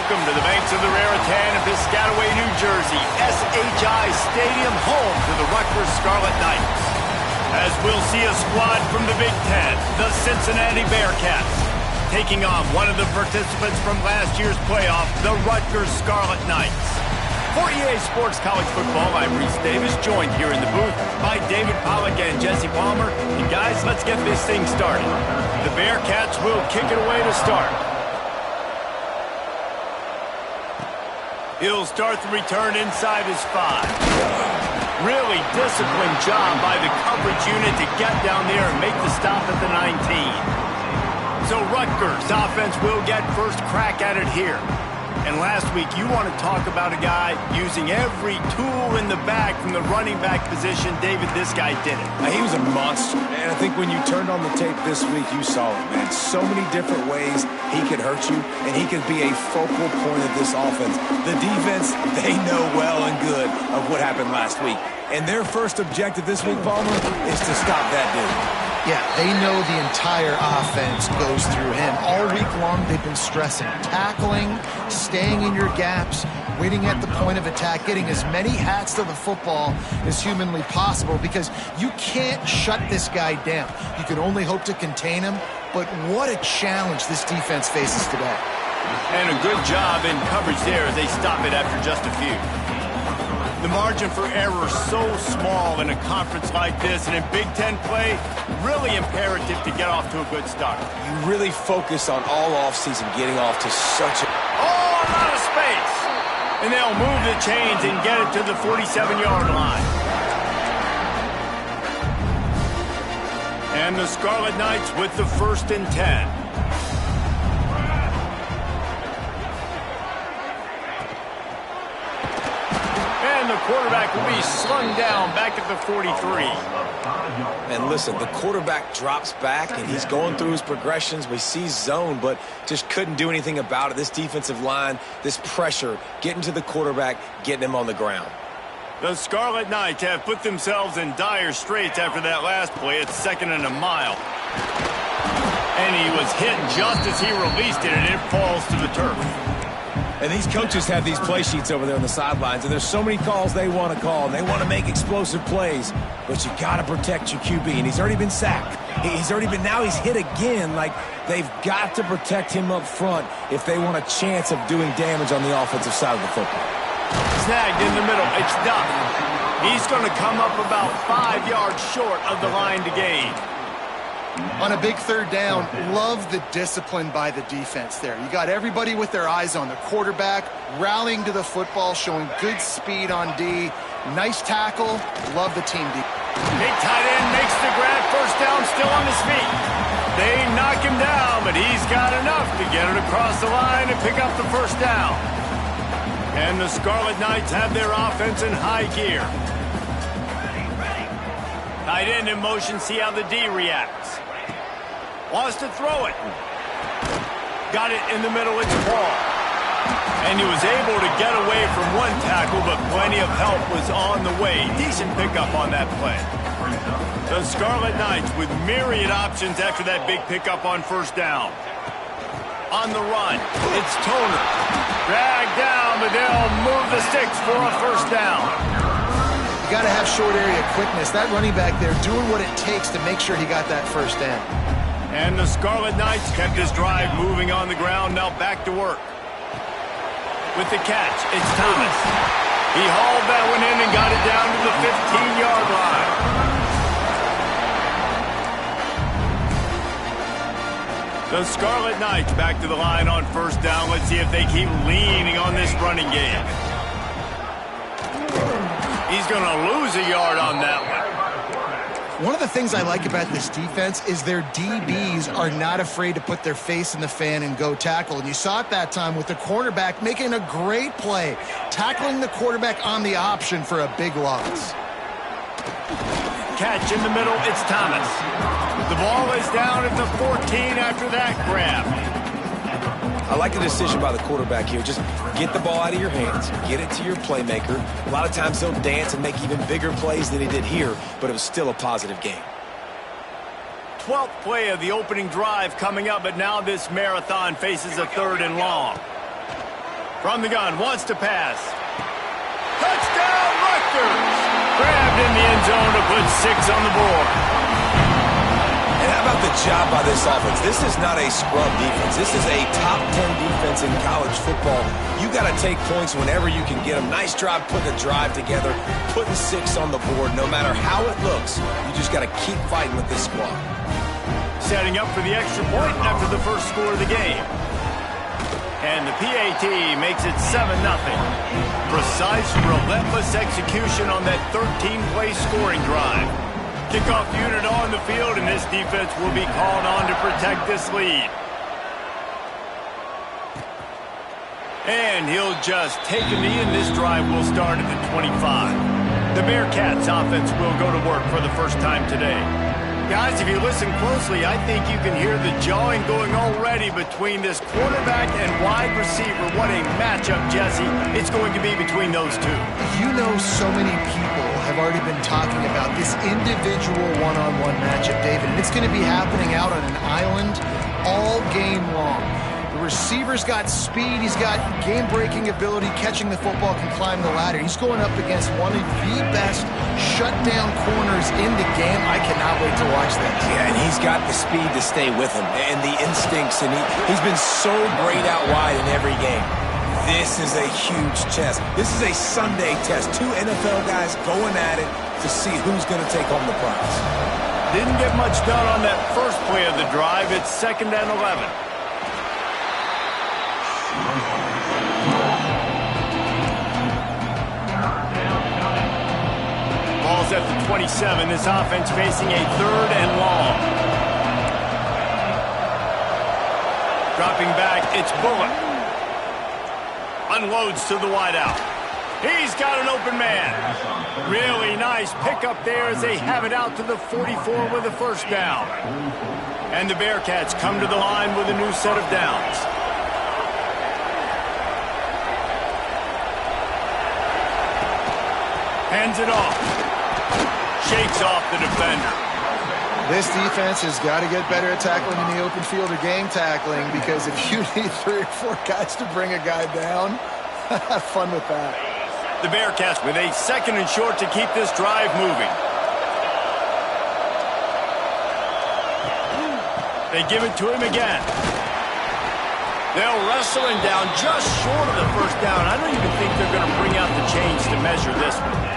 Welcome to the banks of the Raritan in Piscataway, New Jersey. SHI Stadium, home to the Rutgers Scarlet Knights. As we'll see a squad from the Big Ten, the Cincinnati Bearcats, taking on one of the participants from last year's playoff, the Rutgers Scarlet Knights. For EA Sports College Football, I'm Reese Davis, joined here in the booth by David Pollack and Jesse Palmer. And guys, let's get this thing started. The Bearcats will kick it away to start. He'll start the return inside his 5. Really disciplined job by the coverage unit to get down there and make the stop at the 19. So Rutgers offense will get first crack at it here. And last week, you want to talk about a guy using every tool in the bag from the running back position. David, this guy did it. He was a monster, and I think when you turned on the tape this week, you saw it, man. So many different ways he could hurt you, and he could be a focal point of this offense. The defense, they know well and good of what happened last week. And their first objective this week, Palmer, is to stop that dude. Yeah, they know the entire offense goes through him. All week long, they've been stressing tackling, staying in your gaps, waiting at the point of attack, getting as many hats to the football as humanly possible, because you can't shut this guy down. You can only hope to contain him, but what a challenge this defense faces today. And a good job in coverage there as they stop it after just a few. The margin for error so small in a conference like this, and in Big Ten play, really imperative to get off to a good start. You really focus on all offseason getting off to such a... Oh, a lot of space! And they'll move the chains and get it to the 47-yard line. And the Scarlet Knights with the 1st and 10. The quarterback will be slung down back at the 43. And listen, the quarterback drops back, and he's going through his progressions. We see zone, but just couldn't do anything about it. This defensive line, this pressure, getting to the quarterback, getting him on the ground. The Scarlet Knights have put themselves in dire straits after that last play. It's 2nd and a mile. And he was hit just as he released it, and it falls to the turf. And these coaches have these play sheets over there on the sidelines, and there's so many calls they want to call, and they want to make explosive plays, but you got to protect your QB, and he's already been sacked. Now he's hit again. Like, they've got to protect him up front if they want a chance of doing damage on the offensive side of the football. Snagged in the middle. It's Duck. He's going to come up about 5 yards short of the line to gain. On a big 3rd down, love the discipline by the defense there. You got everybody with their eyes on the quarterback, rallying to the football, showing good speed on D. Nice tackle. Love the team D. Big tight end makes the grab. 1st down, still on his feet. They knock him down, but he's got enough to get it across the line and pick up the 1st down. And the Scarlet Knights have their offense in high gear. Tight end in motion, see how the D reacts. Wants to throw it. Got it in the middle, it's Paul. And he was able to get away from one tackle, but plenty of help was on the way. Decent pickup on that play. The Scarlet Knights with myriad options after that big pickup on 1st down. On the run, it's Toner. Dragged down, but they'll move the sticks for a 1st down. You got to have short area quickness. That running back there doing what it takes to make sure he got that 1st down. And the Scarlet Knights kept his drive moving on the ground, now back to work. With the catch, it's Thomas. He hauled that one in and got it down to the 15-yard line. The Scarlet Knights back to the line on 1st down. Let's see if they keep leaning on this running game. He's going to lose a yard on that one. One of the things I like about this defense is their DBs are not afraid to put their face in the fan and go tackle. And you saw it that time with the cornerback making a great play, tackling the quarterback on the option for a big loss. Catch in the middle, it's Thomas. The ball is down at the 14 after that grab. I like the decision by the quarterback here. Just get the ball out of your hands, get it to your playmaker. A lot of times he'll dance and make even bigger plays than he did here, but it was still a positive game. 12th play of the opening drive coming up, but now this marathon faces a 3rd and long. From the gun, wants to pass. Touchdown, Rutgers! Grabbed in the end zone to put 6 on the board. And how about the job by this offense? This is not a scrub defense. This is a top 10 defense in college football. You got to take points whenever you can get them. Nice job putting a drive together, putting 6 on the board. No matter how it looks, you just got to keep fighting with this squad. Setting up for the extra point after the first score of the game. And the PAT makes it 7-0. Precise, relentless execution on that 13-play scoring drive. Kickoff unit on the field, and this defense will be called on to protect this lead. And he'll just take a knee, and this drive will start at the 25. The Bearcats offense will go to work for the first time today. Guys, if you listen closely, I think you can hear the jawing going already between this quarterback and wide receiver. What a matchup, Jesse, it's going to be between those two. You know, so many people have already been talking about this individual one-on-one matchup, David, and it's going to be happening out on an island all game long. The receiver's got speed, he's got game-breaking ability, catching the football, can climb the ladder. He's going up against one of the best shutdown corners in the game. I cannot wait to watch this. Yeah, and he's got the speed to stay with him and the instincts, and he's been so great out wide in every game. This is a huge test. This is a Sunday test. 2 NFL guys going at it to see who's going to take home the prize. Didn't get much done on that first play of the drive. It's 2nd and 11. Ball's at the 27. This offense facing a 3rd and long. Dropping back, it's Bullock. Unloads to the wideout. He's got an open man. Really nice pickup there as they have it out to the 44 with a first down. And the Bearcats come to the line with a new set of downs. Hands it off. Shakes off the defender. This defense has got to get better at tackling in the open field or game tackling, because if you need 3 or 4 guys to bring a guy down, have fun with that. The Bearcats with a 2nd and short to keep this drive moving. They give it to him again. They'll wrestle him down just short of the first down. I don't even think they're going to bring out the chains to measure this one.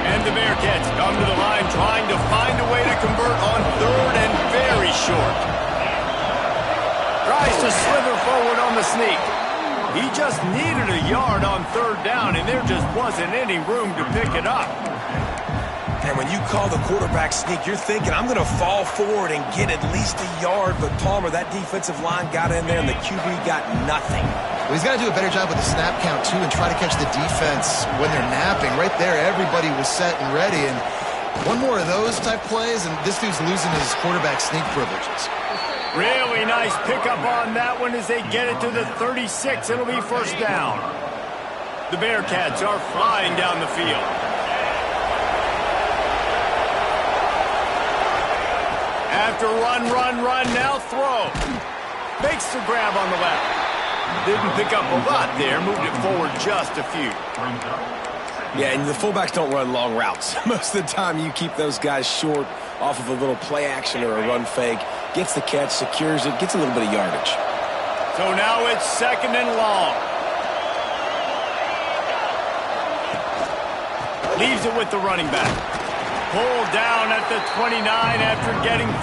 And the Bearcats come to the line trying to find a way to convert on 3rd and very short. Tries to slither forward on the sneak. He just needed a yard on 3rd down, and there just wasn't any room to pick it up. And when you call the quarterback sneak, you're thinking, I'm going to fall forward and get at least a yard. But Palmer, that defensive line got in there, and the QB got nothing. Well, he's got to do a better job with the snap count, too, and try to catch the defense when they're napping. Right there, everybody was set and ready. And one more of those type plays, and this dude's losing his quarterback sneak privileges. Really nice pickup on that one as they get it to the 36. It'll be first down. The Bearcats are flying down the field. After run, now throw. Makes the grab on the left. Didn't pick up a lot there, moved it forward just a few. Yeah, and the fullbacks don't run long routes. Most of the time you keep those guys short off of a little play action or a run fake. Gets the catch, secures it, gets a little bit of yardage. So now it's 2nd and long. Leaves it with the running back. Pulled down at the 29 after getting 5.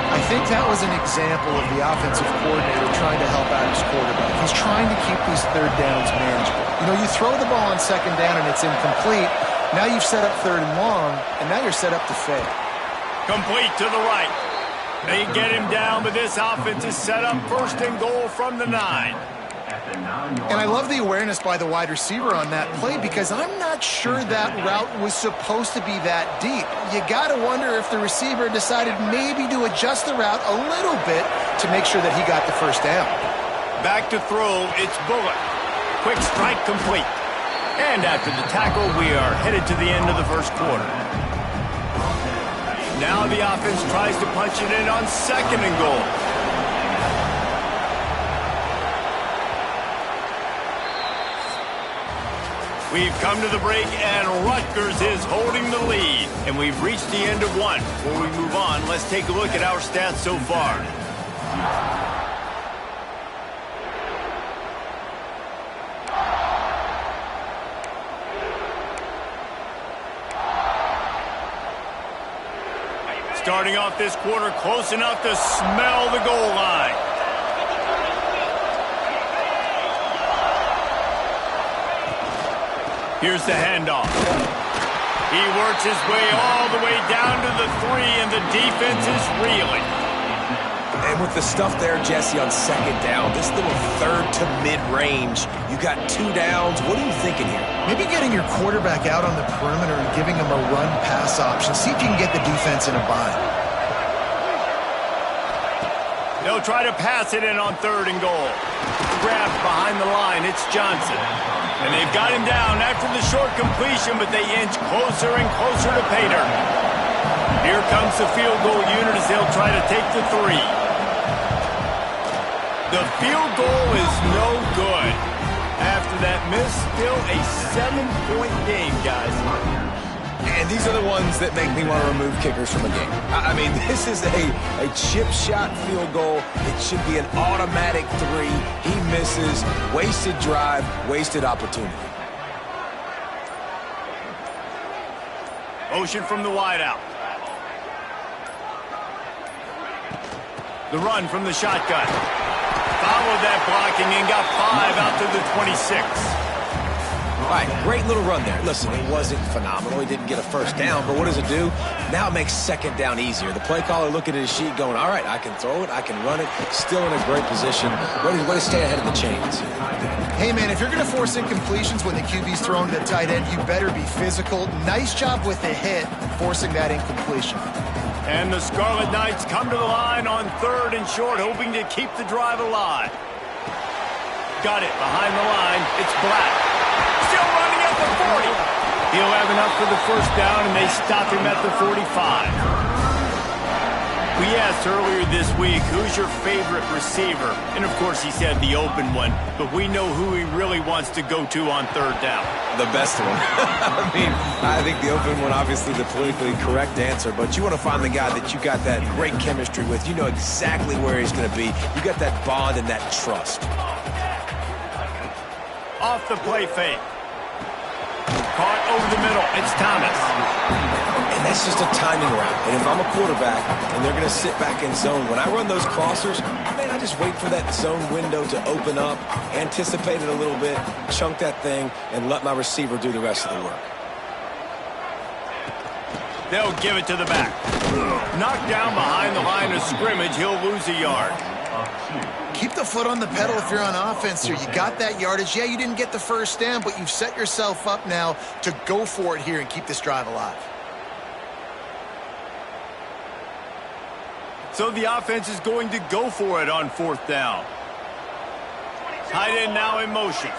I think that was an example of the offensive coordinator trying to help out his quarterback. He's trying to keep these 3rd downs manageable. You know, you throw the ball on 2nd down and it's incomplete. Now you've set up 3rd and long, and now you're set up to fail. Complete to the right. They get him down, but this offense is set up 1st and goal from the 9. And I love the awareness by the wide receiver on that play, because I'm not sure that route was supposed to be that deep. You got to wonder if the receiver decided maybe to adjust the route a little bit to make sure that he got the first down. Back to throw, it's Bullock. Quick strike complete. And after the tackle, we are headed to the end of the first quarter. Now the offense tries to punch it in on 2nd and goal. We've come to the break, and Rutgers is holding the lead. And we've reached the end of one. Before we move on, let's take a look at our stats so far. Starting off this quarter close enough to smell the goal line. Here's the handoff. He works his way all the way down to the 3, and the defense is reeling. And with the stuff there, Jesse, on second down, this little third to mid-range, you got 2 downs. What are you thinking here? Maybe getting your quarterback out on the perimeter and giving him a run-pass option. See if you can get the defense in a bind. They'll try to pass it in on 3rd and goal. Grabbed behind the line, it's Johnson. And they've got him down after the short completion, but they inch closer and closer to pay dirt. Here comes the field goal unit as they'll try to take the 3. The field goal is no good. After that miss, still a 7-point game, guys. And these are the ones that make me want to remove kickers from a game. I mean, this is a chip shot field goal. It should be an automatic 3. He misses. Wasted drive, wasted opportunity. Motion from the wideout. The run from the shotgun. Followed that blocking and got 5 out to the 26. All right, great little run there. Listen, it wasn't phenomenal. He didn't get a first down, but what does it do? Now it makes second down easier. The play caller looking at his sheet going, all right, I can throw it, I can run it. Still in a great position. Way to stay ahead of the chains. Hey, man, if you're going to force incompletions when the QB's throwing to the tight end, you better be physical. Nice job with the hit, forcing that incompletion. And the Scarlet Knights come to the line on 3rd and short, hoping to keep the drive alive. Got it behind the line. It's Black. Still running at the 40. He'll have enough for the first down, and they stop him at the 45. We asked earlier this week, who's your favorite receiver? And, of course, he said the open one, but we know who he really wants to go to on 3rd down. The best one. I mean, I think the open one, obviously the politically correct answer, but you want to find the guy that you got that great chemistry with. You know exactly where he's going to be. You got that bond and that trust. Off the play fake. Caught over the middle. It's Thomas. And that's just a timing route. And if I'm a quarterback and they're going to sit back in zone, when I run those crossers, man, I just wait for that zone window to open up, anticipate it a little bit, chunk that thing, and let my receiver do the rest of the work. They'll give it to the back. Knocked down behind the line of scrimmage. He'll lose a yard. Keep the foot on the pedal if you're on offense here. You got that yardage. Yeah, you didn't get the first down, but you've set yourself up now to go for it here and keep this drive alive. So the offense is going to go for it on 4th down. Tight end now in motion.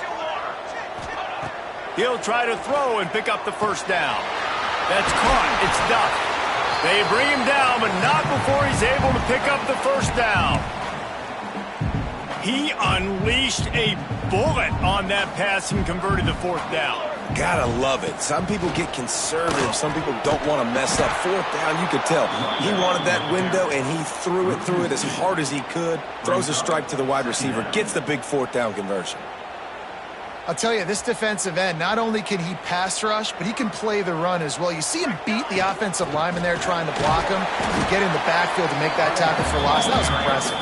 He'll try to throw and pick up the first down. That's caught. It's Duff. They bring him down, but not before he's able to pick up the first down. He unleashed a bullet on that pass and converted the 4th down. Gotta love it. Some people get conservative. Some people don't want to mess up. 4th down, you could tell. He wanted that window, and he threw it as hard as he could. Throws a strike to the wide receiver. Gets the big 4th down conversion. I'll tell you, this defensive end, not only can he pass rush, but he can play the run as well. You see him beat the offensive lineman there trying to block him. You get in the backfield to make that tackle for loss. That was impressive.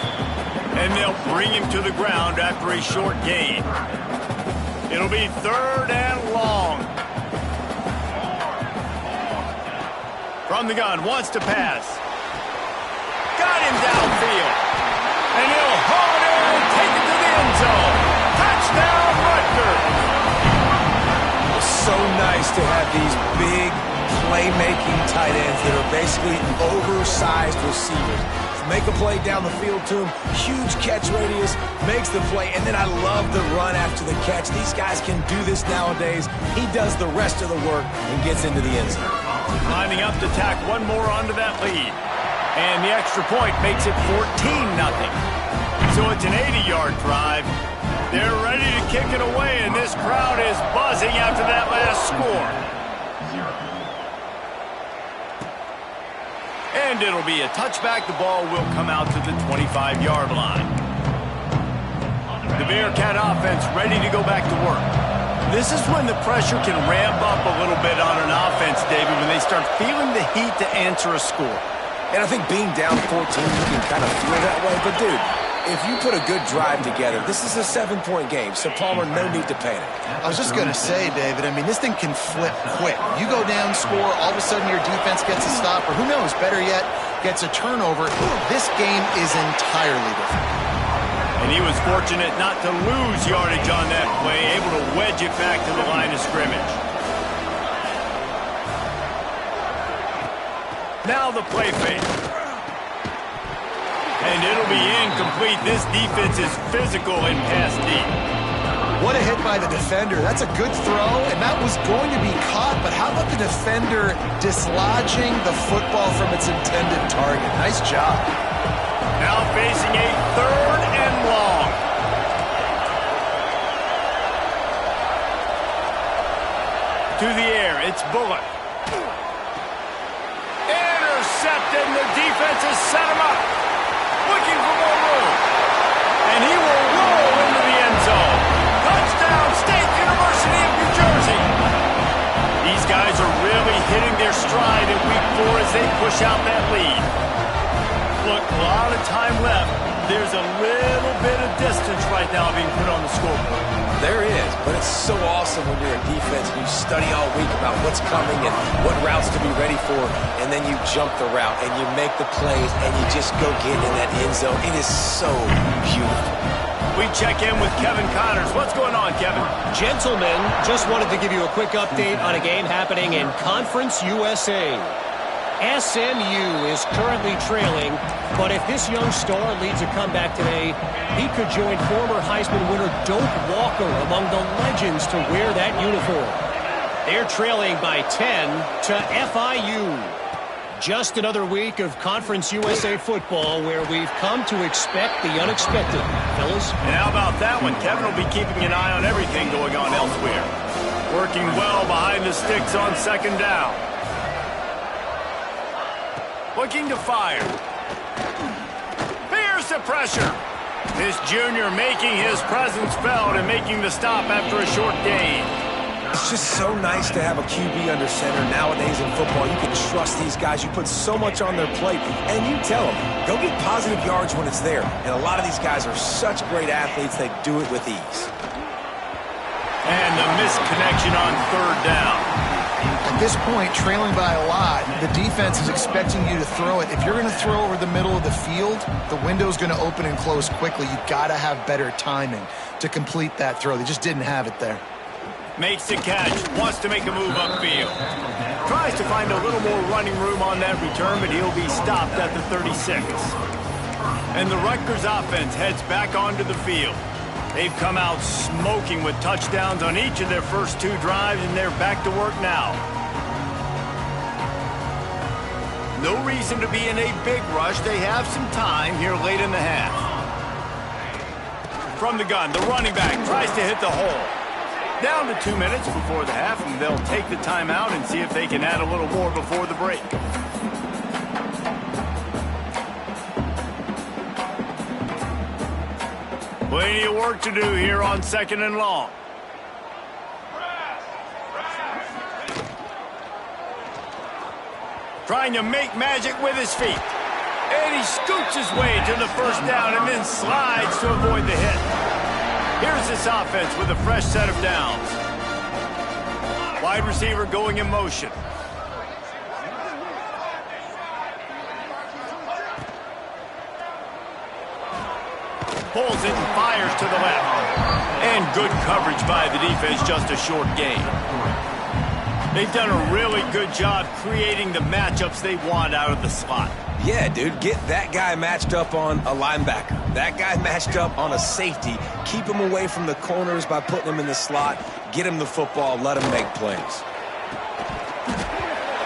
And they'll bring him to the ground after a short gain. It'll be 3rd and long. From the gun, wants to pass. Got him downfield. And he'll haul it in and take it to the end zone. Touchdown, Rutgers. It's so nice to have these big playmaking tight ends that are basically oversized receivers. Make a play down the field to him, huge catch radius, makes the play, and then I love the run after the catch. These guys can do this nowadays. He does the rest of the work and gets into the end zone. Lining up to tack one more onto that lead. And the extra point makes it 14-0. So it's an 80-yard drive. They're ready to kick it away, and this crowd is buzzing after that last score. And it'll be a touchback. The ball will come out to the 25-yard line. The Bearcat offense ready to go back to work. This is when the pressure can ramp up a little bit on an offense, David, when they start feeling the heat to answer a score. And I think being down 14, you can kind of feel that way. But, dude, if you put a good drive together, this is a 7-point game, so Palmer, no need to panic. I was just going to say, David, I mean, this thing can flip quick. You go down, score, all of a sudden your defense gets a stop, or who knows, better yet, gets a turnover. This game is entirely different. And he was fortunate not to lose yardage on that play, able to wedge it back to the line of scrimmage. Now the play fake. And it'll be incomplete. This defense is physical and pass deep. What a hit by the defender. That's a good throw, and that was going to be caught, but how about the defender dislodging the football from its intended target? Nice job. Now facing a 3rd and long. To the air, it's Bullock. Intercepted, and the defense has set him up. Looking for more room. And he will roll into the end zone. Touchdown, State University of New Jersey. These guys are really hitting their stride in week 4 as they push out that lead. Look, a lot of time left. There's a little bit of distance right now being put on the scoreboard. There is, but it's so awesome when you're a defense and you study all week about what's coming and what routes to be ready for, and then you jump the route and you make the plays and you just go get in that end zone. It is so beautiful. We check in with Kevin Connors. What's going on, Kevin? Gentlemen, just wanted to give you a quick update on a game happening in Conference USA. SMU is currently trailing, but if this young star leads a comeback today, he could join former Heisman winner Doak Walker among the legends to wear that uniform. They're trailing by 10 to FIU. Just another week of Conference USA football where we've come to expect the unexpected, fellas. And how about that one? Kevin will be keeping an eye on everything going on elsewhere. Working well behind the sticks on 2nd down. Looking to fire. Here's the pressure. This junior making his presence felt and making the stop after a short gain. It's just so nice to have a QB under center nowadays in football. You can trust these guys. You put so much on their plate, and you tell them, go get positive yards when it's there. And a lot of these guys are such great athletes, they do it with ease. And the missed connection on 3rd down. At this point, trailing by a lot, the defense is expecting you to throw it. If you're going to throw over the middle of the field, the window's going to open and close quickly. You've got to have better timing to complete that throw. They just didn't have it there. Makes the catch, wants to make a move upfield. Tries to find a little more running room on that return, but he'll be stopped at the 36. And the Rutgers offense heads back onto the field. They've come out smoking with touchdowns on each of their first 2 drives, and they're back to work now. No reason to be in a big rush. They have some time here late in the half. From the gun, the running back tries to hit the hole. Down to 2 minutes before the half, and they'll take the timeout and see if they can add a little more before the break. Plenty of work to do here on 2nd and long. Trying to make magic with his feet. And he scoots his way to the 1st down and then slides to avoid the hit. Here's this offense with a fresh set of downs. Wide receiver going in motion. Pulls it and fires to the left. And good coverage by the defense, just a short gain. They've done a really good job creating the matchups they want out of the slot. Yeah, dude, get that guy matched up on a linebacker. That guy matched up on a safety. Keep him away from the corners by putting him in the slot. Get him the football, let him make plays.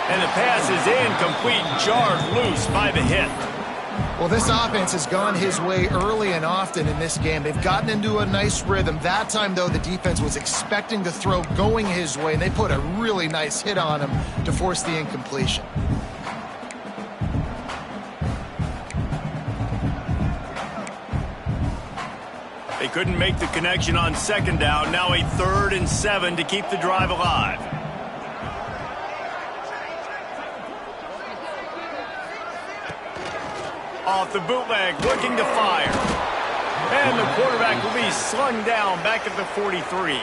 And the pass is incomplete, jarred loose by the hit. Well, this offense has gone his way early and often in this game. They've gotten into a nice rhythm. That time, though, the defense was expecting the throw going his way, and they put a really nice hit on him to force the incompletion. They couldn't make the connection on second down. Now a 3rd and 7 to keep the drive alive. Off the bootleg, looking to fire. And the quarterback will be slung down back at the 43.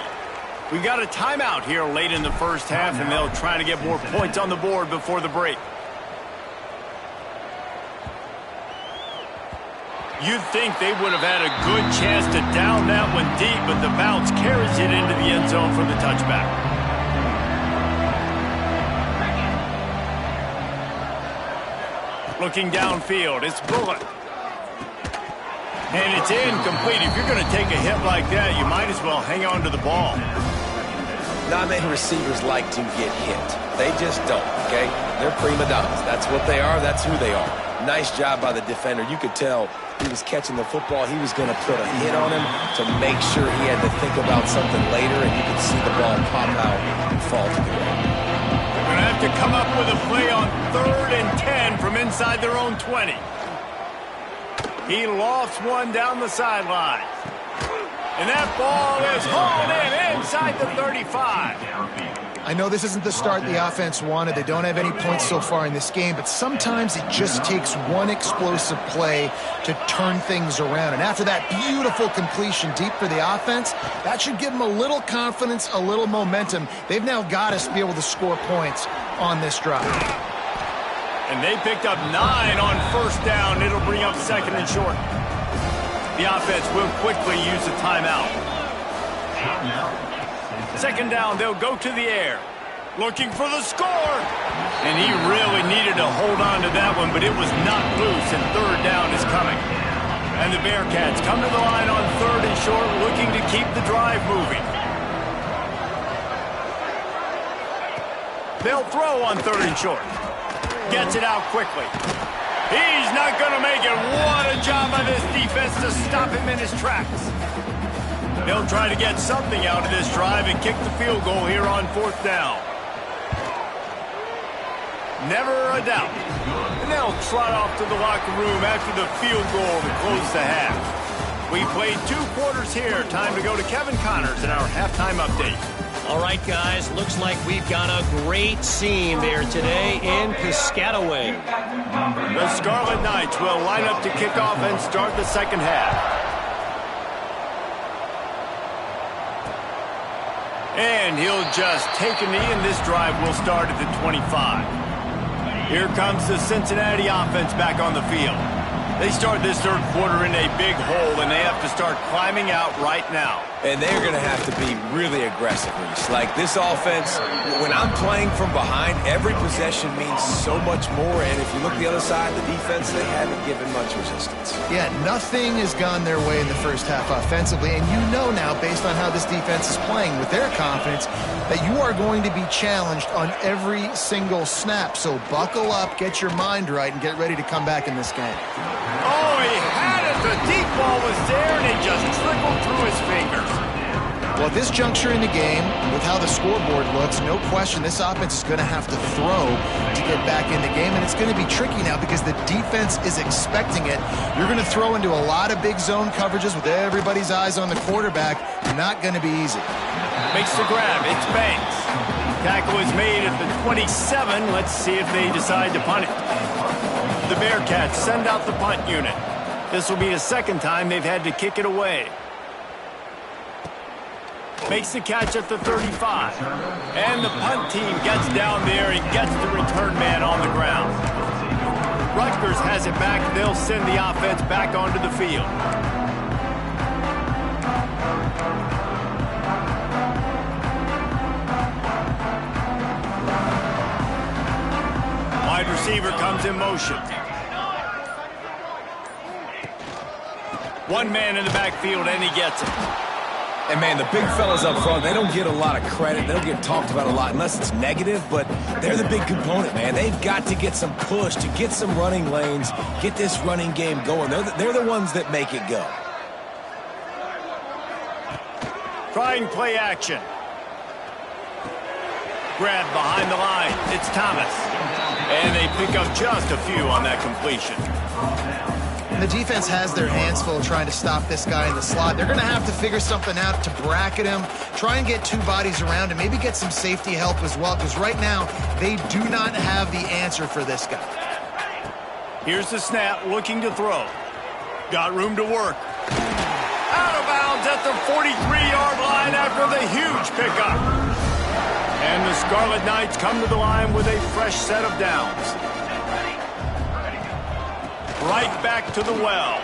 We've got a timeout here late in the first half, and they'll try to get more points on the board before the break. You'd think they would have had a good chance to down that one deep, but the bounce carries it into the end zone for the touchback. Looking downfield, it's Bullock. And it's incomplete. If you're going to take a hit like that, you might as well hang on to the ball. Not many receivers like to get hit. They just don't, okay? They're prima donnas. That's what they are. That's who they are. Nice job by the defender. You could tell he was catching the football. He was going to put a hit on him to make sure he had to think about something later, and you could see the ball pop out and fall to the ground. They're going to have to come up with a play on 3rd and 10 from inside their own 20. He lofts one down the sideline. And that ball is hauled in inside the 35. I know this isn't the start the offense wanted. They don't have any points so far in this game, but sometimes it just takes one explosive play to turn things around. And after that beautiful completion deep for the offense, that should give them a little confidence, a little momentum. They've now got us to be able to score points on this drive. And they picked up 9 on 1st down. It'll bring up 2nd and short. The offense will quickly use a timeout. 2nd down, they'll go to the air. Looking for the score. And he really needed to hold on to that one, but it was not loose, and 3rd down is coming. And the Bearcats come to the line on 3rd and short, looking to keep the drive moving. They'll throw on 3rd and short. Gets it out quickly. He's not going to make it. What a job by this defense to stop him in his tracks. They'll try to get something out of this drive and kick the field goal here on 4th down. Never a doubt. And they'll trot off to the locker room after the field goal to close the half. We played 2 quarters here. Time to go to Kevin Connors in our halftime update. All right, guys, looks like we've got a great scene there today in Piscataway. The Scarlet Knights will line up to kick off and start the second half. And he'll just take a knee, and this drive will start at the 25. Here comes the Cincinnati offense back on the field. They start this 3rd quarter in a big hole, and they have to start climbing out right now. And they're going to have to be really aggressive, Reese. Like this offense, when I'm playing from behind, every possession means so much more. And if you look the other side, the defense, they haven't given much resistance. Yeah, nothing has gone their way in the first half offensively. And you know now, based on how this defense is playing with their confidence, that you are going to be challenged on every single snap. So buckle up, get your mind right, and get ready to come back in this game. Oh, he had it. The deep ball was there, and it just trickled through his fingers. Well, at this juncture in the game, with how the scoreboard looks, no question this offense is going to have to throw to get back in the game, and it's going to be tricky now because the defense is expecting it. You're going to throw into a lot of big zone coverages with everybody's eyes on the quarterback. Not going to be easy. Makes the grab. It's Banks. Tackle is made at the 27. Let's see if they decide to punt it. The Bearcats send out the punt unit. This will be the 2nd time they've had to kick it away. Makes the catch at the 35. And the punt team gets down there and gets the return man on the ground. Rutgers has it back. They'll send the offense back onto the field. Wide receiver comes in motion. One man in the backfield, and he gets it. And, man, the big fellas up front, they don't get a lot of credit. They don't get talked about a lot unless it's negative, but they're the big component, man. They've got to get some push, to get some running lanes, get this running game going. They're the ones that make it go. Trying play action. Grab behind the line. It's Thomas. And they pick up just a few on that completion. And the defense has their hands full trying to stop this guy in the slot. They're going to have to figure something out to bracket him, try and get two bodies around him, maybe get some safety help as well, because right now they do not have the answer for this guy. Here's the snap, looking to throw. Got room to work. Out of bounds at the 43-yard line after the huge pickup. And the Scarlet Knights come to the line with a fresh set of downs. Right back to the well.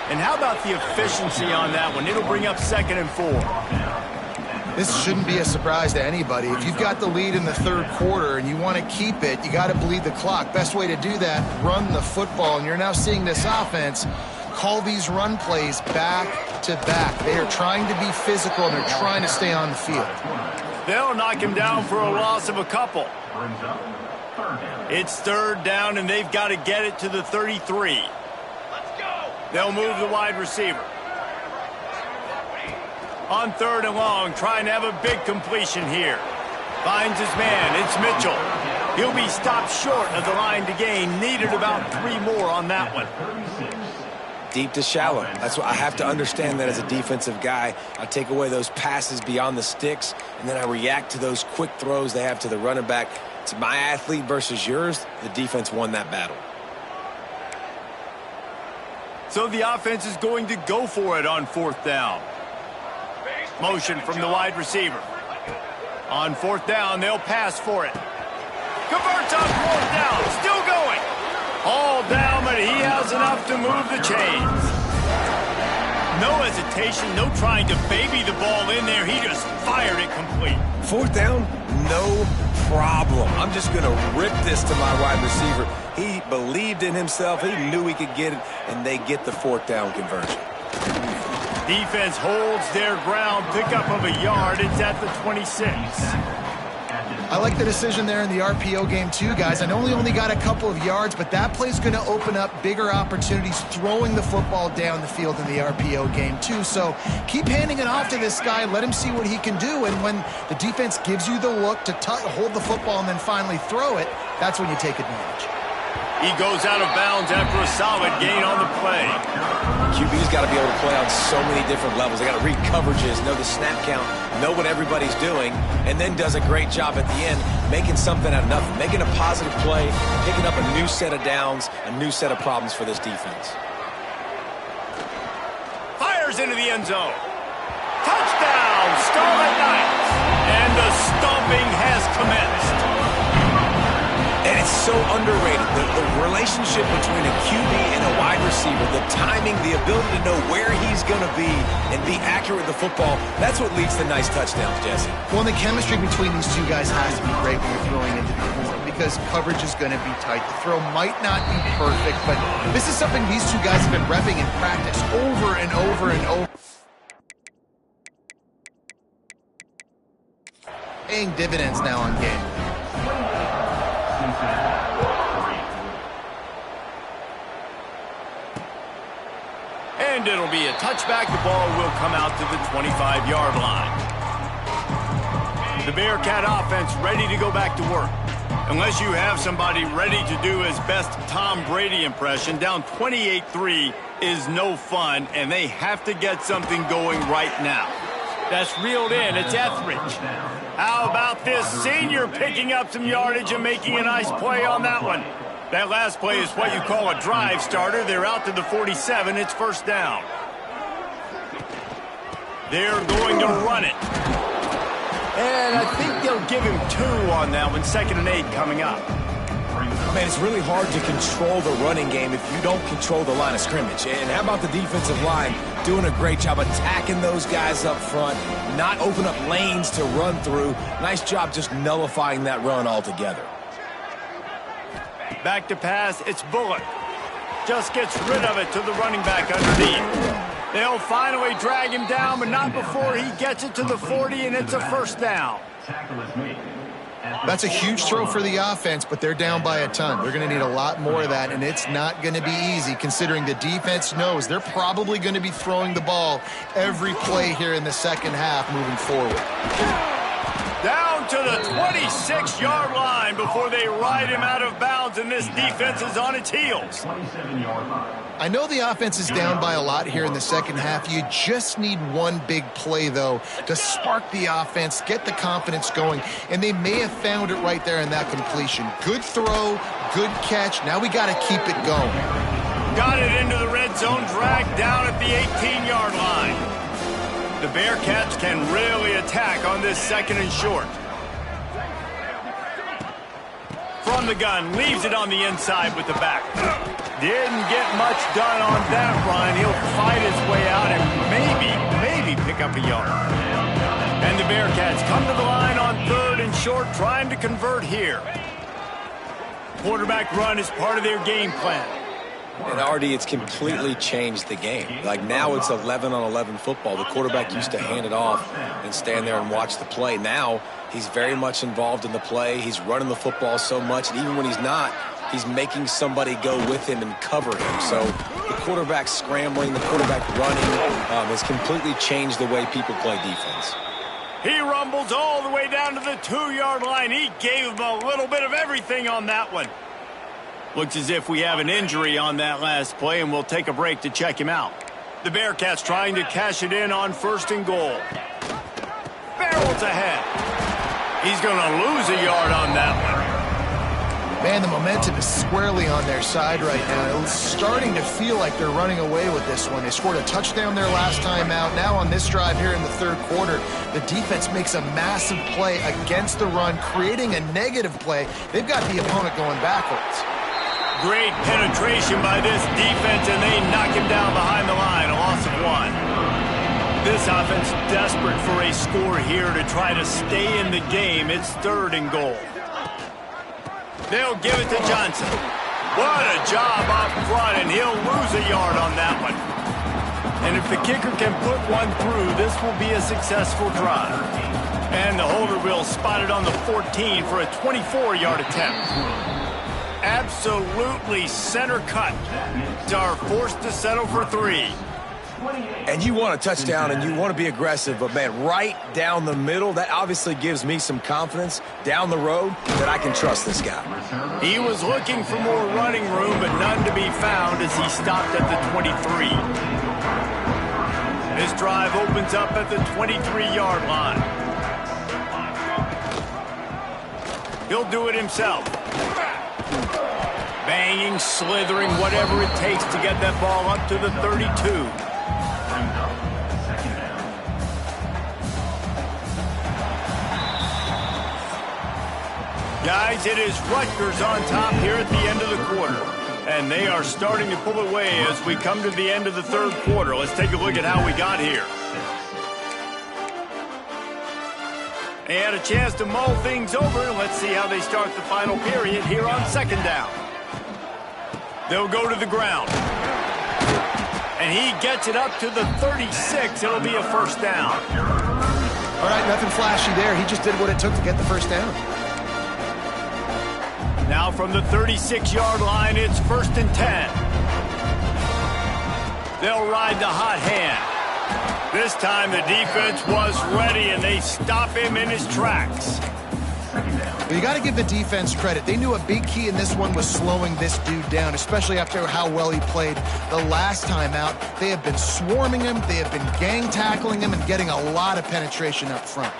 And how about the efficiency on that one? It'll bring up 2nd and 4. This shouldn't be a surprise to anybody. If you've got the lead in the third quarter and you want to keep it, you got to bleed the clock. Best way to do that, run the football. And you're now seeing this offense call these run plays back to back. They are trying to be physical and they're trying to stay on the field. They'll knock him down for a loss of a couple. It's 3rd down, and they've got to get it to the 33. Let's go. They'll move the wide receiver. On 3rd and long, trying to have a big completion here. Finds his man. It's Mitchell. He'll be stopped short of the line to gain. Needed about 3 more on that one. Deep to shallow. That's what I have to understand that as a defensive guy. I take away those passes beyond the sticks, and then I react to those quick throws they have to the running back. It's my athlete versus yours. The defense won that battle. So the offense is going to go for it on 4th down. Motion from the wide receiver. On 4th down, they'll pass for it. Converts on 4th down. Still going. All down, but he has enough to move the chains. No hesitation, no trying to baby the ball in there. He just fired it complete. 4th down, no problem. I'm just going to rip this to my wide receiver. He believed in himself. He knew he could get it, and they get the 4th down conversion. Defense holds their ground. Pickup of a yard. It's at the 26. I like the decision there in the RPO game too, guys. I know we only got a couple of yards, but that play's going to open up bigger opportunities throwing the football down the field in the RPO game too. So keep handing it off to this guy. Let him see what he can do. And when the defense gives you the look to hold the football and then finally throw it, that's when you take advantage. He goes out of bounds after a solid gain on the play. QB's got to be able to play on so many different levels. They got to read coverages, know the snap count, know what everybody's doing, and then does a great job at the end making something out of nothing, making a positive play, picking up a new set of downs, a new set of problems for this defense. Fires into the end zone. Touchdown, Scarlet Knights. And the stomping has commenced. And it's so underrated, the relationship between a QB and a wide receiver, the timing, the ability to know where he's going to be and be accurate with the football, that's what leads to nice touchdowns, Jesse. Well, the chemistry between these two guys has to be great when you're throwing into the corner because coverage is going to be tight. The throw might not be perfect, but this is something these two guys have been repping in practice over and over and over. Paying dividends now on game. And it'll be a touchback. The ball will come out to the 25-yard line. The Bearcat offense ready to go back to work. Unless you have somebody ready to do his best Tom Brady impression, down 28-3 is no fun, and they have to get something going right now. That's reeled in. It's Etheridge. How about this senior picking up some yardage and making a nice play on that one? That last play is what you call a drive starter. They're out to the 47. It's 1st down. They're going to run it. And I think they'll give him 2 on that one. 2nd and 8 coming up. Man, it's really hard to control the running game if you don't control the line of scrimmage. And how about the defensive line doing a great job attacking those guys up front, not open up lanes to run through. Nice job just nullifying that run altogether. Back to pass, it's Bullock. Just gets rid of it to the running back underneath. They'll finally drag him down, but not before he gets it to the 40, and it's a first down. That's a huge throw for the offense, but they're down by a ton. They're going to need a lot more of that, and it's not going to be easy considering the defense knows they're probably going to be throwing the ball every play here in the second half moving forward. Down to the 26-yard line before they ride him out of bounds, and this defense is on its heels. I know the offense is down by a lot here in the second half. You just need one big play, though, to spark the offense, get the confidence going, and they may have found it right there in that completion. Good throw, good catch. Now we got to keep it going. Got it into the red zone, dragged down at the 18-yard line. The Bearcats can really attack on this second and short. From the gun, leaves it on the inside with the back. Didn't get much done on that run. He'll fight his way out and maybe pick up a yard. And the Bearcats come to the line on third and short, trying to convert here. Quarterback run is part of their game plan. And Artie, it's completely changed the game. Like now it's 11-on-11 football. The quarterback used to hand it off and stand there and watch the play. Now he's very much involved in the play. He's running the football so much, and even when he's not, he's making somebody go with him and cover him. So the quarterback scrambling, the quarterback running has completely changed the way people play defense. He rumbles all the way down to the 2-yard line. He gave him a little bit of everything on that one. Looks as if we have an injury on that last play, and we'll take a break to check him out. The Bearcats trying to cash it in on first and goal. Barrels ahead. He's going to lose a yard on that one. Man, the momentum is squarely on their side right now. It's starting to feel like they're running away with this one. They scored a touchdown their last time out. Now on this drive here in the third quarter, the defense makes a massive play against the run, creating a negative play. They've got the opponent going backwards. Great penetration by this defense, and they knock him down behind the line, a loss of 1. This offense desperate for a score here to try to stay in the game. It's third and goal. They'll give it to Johnson. What a job up front, and he'll lose a yard on that one. And if the kicker can put one through, this will be a successful drive. And the holder will spot it on the 14 for a 24-yard attempt. Absolutely center cut. Are forced to settle for 3. And you want a touchdown and you want to be aggressive, but man, right down the middle, that obviously gives me some confidence down the road that I can trust this guy. He was looking for more running room, but none to be found as he stopped at the 23. This drive opens up at the 23-yard line. He'll do it himself. Banging, slithering, whatever it takes to get that ball up to the 32. Guys, it is Rutgers on top here at the end of the quarter. And they are starting to pull away as we come to the end of the third quarter. Let's take a look at how we got here. They had a chance to mull things over. Let's see how they start the final period here on second down. They'll go to the ground. And he gets it up to the 36. It'll be a first down. All right, nothing flashy there. He just did what it took to get the first down. Now from the 36-yard line, it's first and 10. They'll ride the hot hand. This time the defense was ready, and they stop him in his tracks. Well, you got to give the defense credit. They knew a big key in this one was slowing this dude down, especially after how well he played the last time out. They have been swarming him. They have been gang tackling him and getting a lot of penetration up front.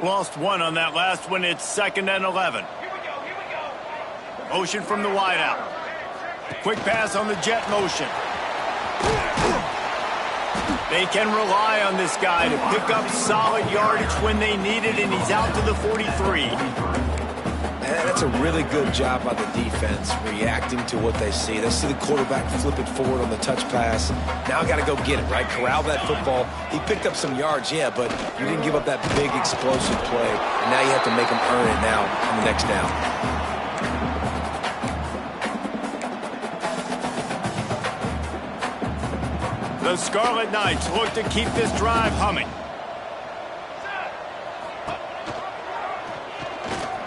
Lost 1 on that last one. It's second and 11. Motion from the wideout. Quick pass on the jet motion. They can rely on this guy to pick up solid yardage when they need it, and he's out to the 43. And that's a really good job by the defense, reacting to what they see. They see the quarterback flip it forward on the touch pass. Now I got to go get it, right? Corral that football. He picked up some yards, yeah, but you didn't give up that big explosive play, and now you have to make him earn it now on the next down. The Scarlet Knights look to keep this drive humming.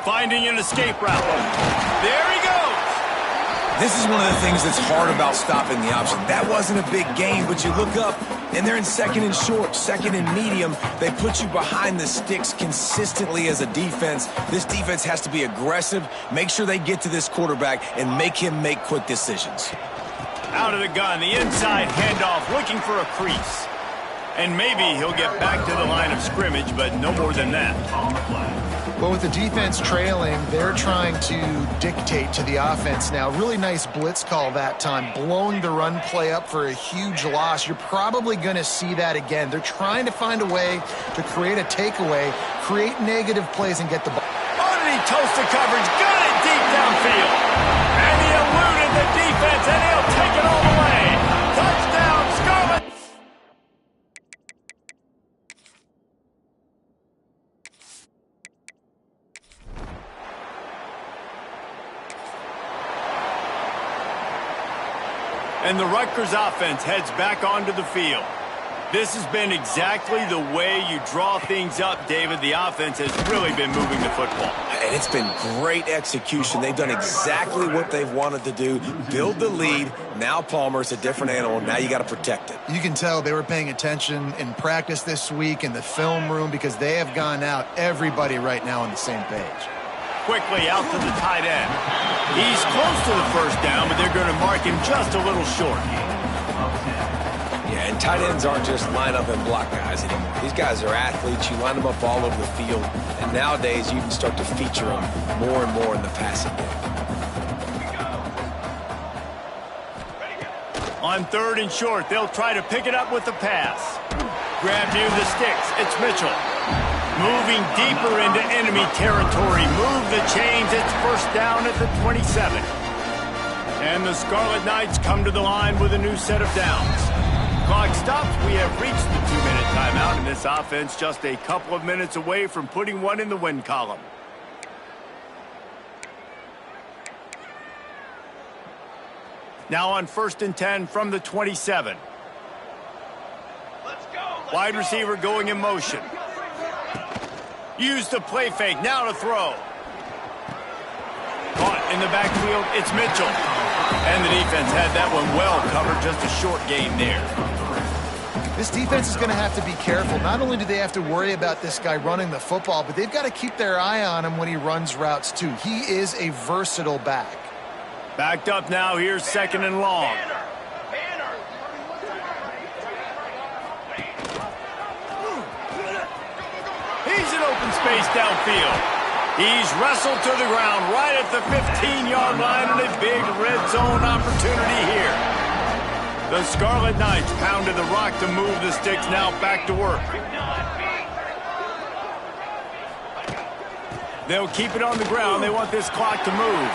Finding an escape route. There he goes. This is one of the things that's hard about stopping the option. That wasn't a big gain, but you look up, and they're in second and short, second and medium. They put you behind the sticks consistently as a defense. This defense has to be aggressive, make sure they get to this quarterback, and make him make quick decisions. Out of the gun, the inside handoff, looking for a crease. And maybe he'll get back to the line of scrimmage, but no more than that. Well, with the defense trailing, they're trying to dictate to the offense now. Really nice blitz call that time, blowing the run play up for a huge loss. You're probably going to see that again. They're trying to find a way to create a takeaway, create negative plays, and get the ball. Oh, did he toast the coverage? Got it deep downfield. And he eluded the defense, and he'll take it all the way. Touchdown, Scarlet. And the Rutgers offense heads back onto the field. This has been exactly the way you draw things up, David. The offense has really been moving the football. And it's been great execution. They've done exactly what they've wanted to do. Build the lead. Now Palmer's a different animal. Now you got to protect it. You can tell they were paying attention in practice this week in the film room because they have gone out, everybody right now on the same page. Quickly out to the tight end. He's close to the first down, but they're going to mark him just a little short. Yeah, and tight ends aren't just line up and block guys anymore. These guys are athletes. You line them up all over the field. And nowadays, you can start to feature them more and more in the passing game. On third and short, they'll try to pick it up with the pass. Grab near the sticks. It's Mitchell. Moving deeper into enemy territory. Move the chains. It's first down at the 27. And the Scarlet Knights come to the line with a new set of downs. Clock stops. We have reached the 2-minute timeout, and this offense just a couple of minutes away from putting one in the win column. Now on 1st and 10 from the 27. Wide receiver going in motion. Use the play fake, now to throw. Caught in the backfield, it's Mitchell. And the defense had that one well covered, just a short gain there. This defense is going to have to be careful. Not only do they have to worry about this guy running the football, but they've got to keep their eye on him when he runs routes too. He is a versatile back. Backed up now, here's 2nd and long. He's in open space downfield. He's wrestled to the ground right at the 15-yard line, and a big red zone opportunity here. The Scarlet Knights pounded the rock to move the sticks, now back to work. They'll keep it on the ground. They want this clock to move.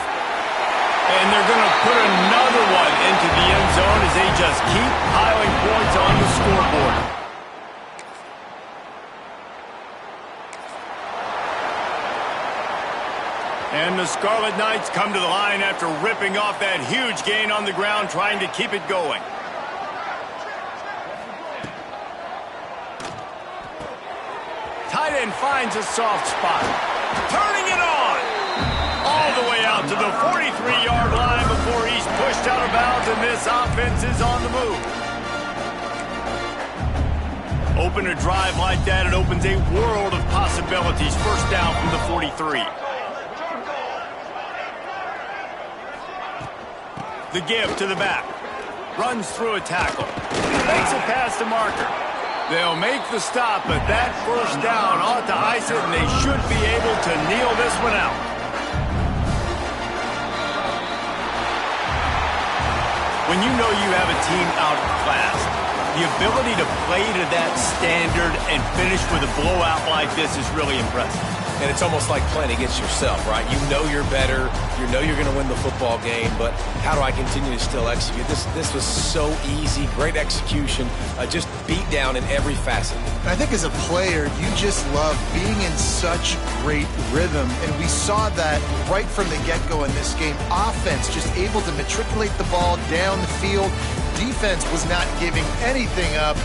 And they're going to put another one into the end zone as they just keep piling points on the scoreboard. And the Scarlet Knights come to the line after ripping off that huge gain on the ground, trying to keep it going. Tight end finds a soft spot. Turning it on. All the way out to the 43-yard line before he's pushed out of bounds, and this offense is on the move. Open a drive like that, it opens a world of possibilities. First down from the 43. The give to the back. Runs through a tackle. Makes a pass to marker. They'll make the stop, but that first down ought to ice it, and they should be able to kneel this one out. When you know you have a team outclassed, the ability to play to that standard and finish with a blowout like this is really impressive. And it's almost like playing against yourself, right? You know you're better. You know you're going to win the football game, but how do I continue to still execute? This was so easy. Great execution. Just beat down in every facet. I think as a player, you just love being in such great rhythm, and we saw that right from the get-go in this game. Offense just able to matriculate the ball down the field, defense was not giving anything up.